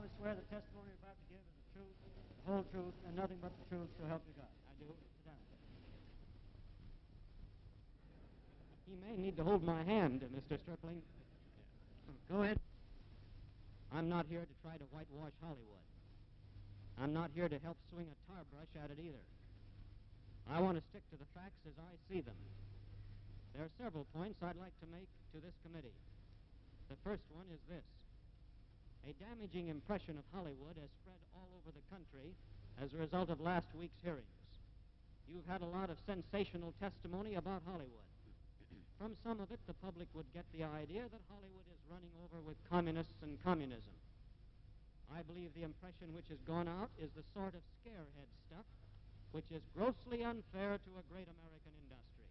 solemnly swear the testimony you're about to give is the truth, the whole truth, and nothing but the truth, so help you God? I do. Sit down. He may need to hold my hand, Mr. Stripling. Go ahead. I'm not here to try to whitewash Hollywood. I'm not here to help swing a tar brush at it either. I want to stick to the facts as I see them. There are several points I'd like to make to this committee. The first one is this. A damaging impression of Hollywood has spread all over the country as a result of last week's hearings. You've had a lot of sensational testimony about Hollywood. From some of it, the public would get the idea that Hollywood is running over with communists and communism. I believe the impression which has gone out is the sort of scarehead stuff which is grossly unfair to a great American industry.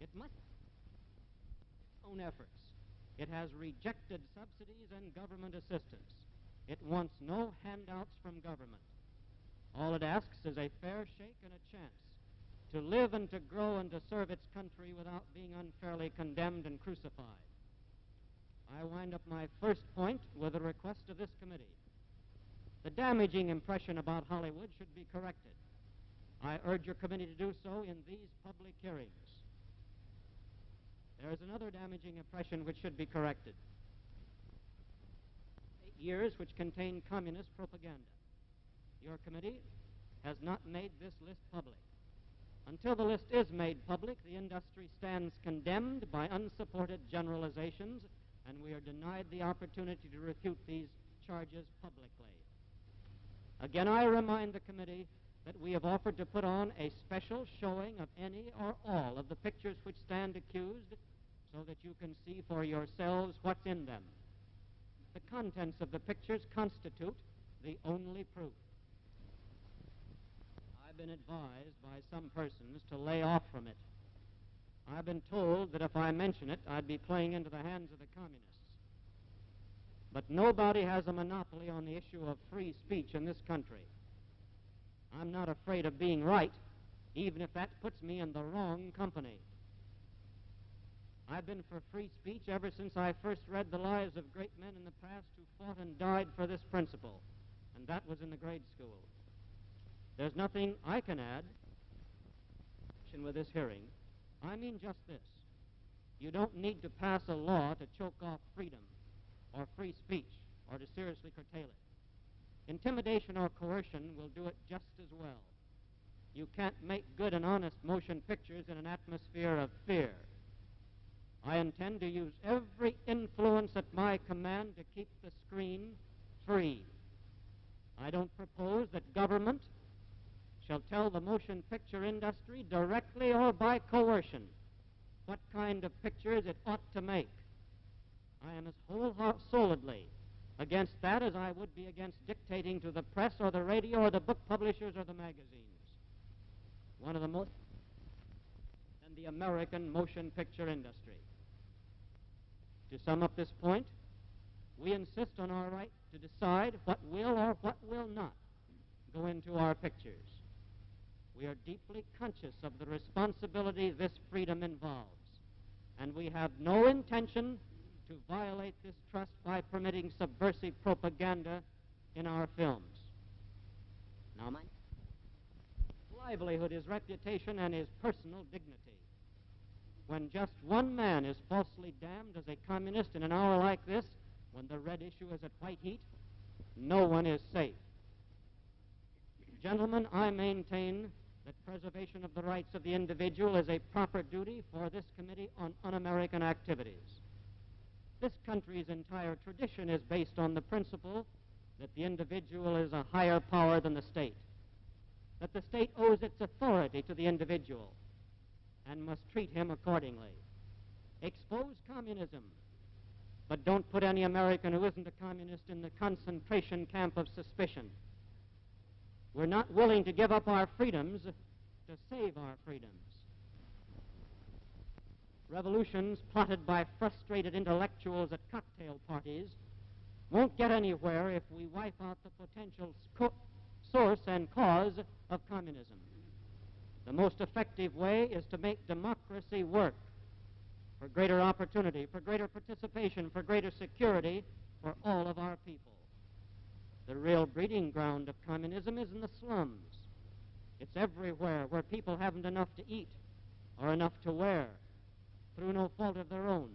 It must its own efforts. It has rejected subsidies and government assistance. It wants no handouts from government. All it asks is a fair shake and a chance to live and to grow and to serve its country without being unfairly condemned and crucified. I wind up my first point with a request of this committee. The damaging impression about Hollywood should be corrected. I urge your committee to do so in these public hearings. There is another damaging impression which should be corrected. 8 years which contain communist propaganda. Your committee has not made this list public. Until the list is made public, the industry stands condemned by unsupported generalizations, and we are denied the opportunity to refute these charges publicly. Again, I remind the committee that we have offered to put on a special showing of any or all of the pictures which stand accused so that you can see for yourselves what's in them. The contents of the pictures constitute the only proof. I've been advised by some persons to lay off from it. I've been told that if I mention it, I'd be playing into the hands of the communists. But nobody has a monopoly on the issue of free speech in this country. I'm not afraid of being right, even if that puts me in the wrong company. I've been for free speech ever since I first read the lives of great men in the past who fought and died for this principle, and that was in the grade school. There's nothing I can add with this hearing. I mean just this. You don't need to pass a law to choke off freedom or free speech or to seriously curtail it. Intimidation or coercion will do it just as well. You can't make good and honest motion pictures in an atmosphere of fear. I intend to use every influence at my command to keep the screen free. I don't propose that government shall tell the motion picture industry directly or by coercion what kind of pictures it ought to make. I am as wholeheartedly against that as I would be against dictating to the press or the radio or the book publishers or the magazines. One of the most in the American motion picture industry. To sum up this point, we insist on our right to decide what will or what will not go into our pictures. We are deeply conscious of the responsibility this freedom involves, and we have no intention to violate this trust by permitting subversive propaganda in our films. Now, my livelihood, his reputation, and his personal dignity. When just one man is falsely damned as a communist in an hour like this, when the red issue is at white heat, no one is safe. Gentlemen, I maintain that preservation of the rights of the individual is a proper duty for this Committee on Un-American Activities. This country's entire tradition is based on the principle that the individual is a higher power than the state, that the state owes its authority to the individual and must treat him accordingly. Expose communism, but don't put any American who isn't a communist in the concentration camp of suspicion. We're not willing to give up our freedoms to save our freedoms. Revolutions plotted by frustrated intellectuals at cocktail parties won't get anywhere if we wipe out the potential source and cause of communism. The most effective way is to make democracy work for greater opportunity, for greater participation, for greater security for all of our people. The real breeding ground of communism is in the slums. It's everywhere where people haven't enough to eat or enough to wear through no fault of their own.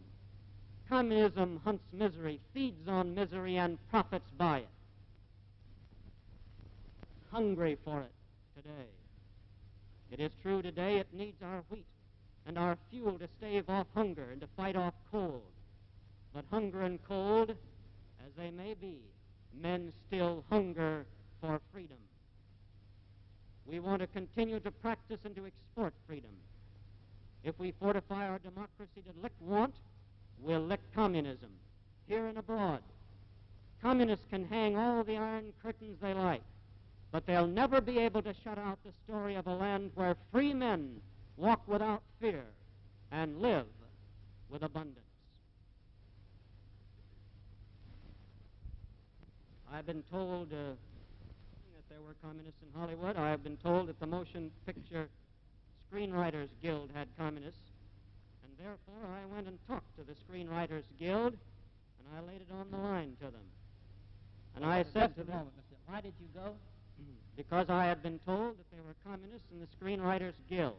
Communism hunts misery, feeds on misery, and profits by it. Hungry for it today. It is true today it needs our wheat and our fuel to stave off hunger and to fight off cold. But hunger and cold, as they may be, men still hunger for freedom. We want to continue to practice and to export freedom. If we fortify our democracy to lick want, we'll lick communism, here and abroad. Communists can hang all the iron curtains they like, but they'll never be able to shut out the story of a land where free men walk without fear and live with abundance. I've been told that there were communists in Hollywood. I have been told that the Motion Picture Screenwriters Guild had communists, and therefore I went and talked to the Screenwriters Guild, and I laid it on the line to them. And I said to them, why did you go? Because I had been told that there were communists in the Screenwriters Guild.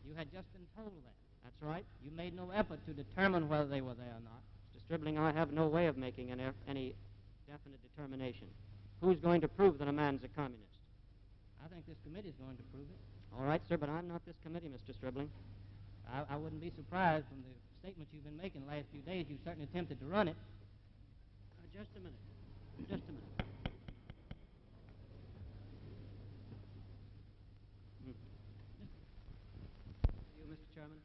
You had just been told that. That's right. You made no effort to determine whether they were there or not. Mr. Stribling, I have no way of making any definite determination. Who's going to prove that a man's a communist? I think this committee is going to prove it. All right, sir, but I'm not this committee, Mr. Stribling. I wouldn't be surprised from the statements you've been making the last few days. You've certainly attempted to run it. Just a minute. Just a minute. You, Mr. Chairman?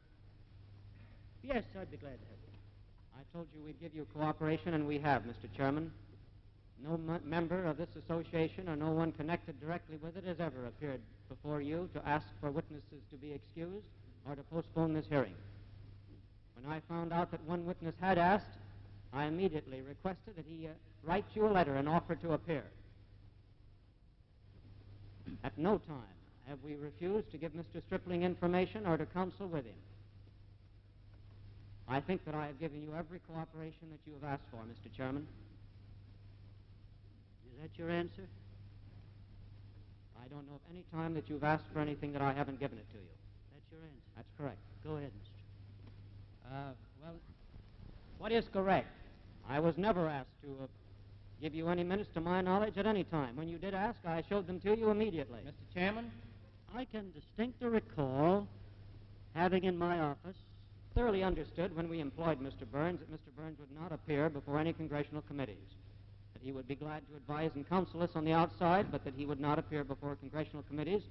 Yes, I'd be glad to help you. I told you we'd give you cooperation, and we have, Mr. Chairman. No member of this association or no one connected directly with it has ever appeared before you to ask for witnesses to be excused or to postpone this hearing. When I found out that one witness had asked, I immediately requested that he write you a letter and offer to appear. At no time have we refused to give Mr. Stripling information or to counsel with him. I think that I have given you every cooperation that you have asked for, Mr. Chairman. Is that your answer? I don't know of any time that you've asked for anything that I haven't given it to you. That's your answer. That's correct. Go ahead, Mr. Well, what is correct? I was never asked to give you any minutes to my knowledge at any time. When you did ask, I showed them to you immediately. Mr. Chairman? I can distinctly recall having in my office Thoroughly understood when we employed Mr. Burns that Mr. Burns would not appear before any congressional committees, that he would be glad to advise and counsel us on the outside, but that he would not appear before congressional committees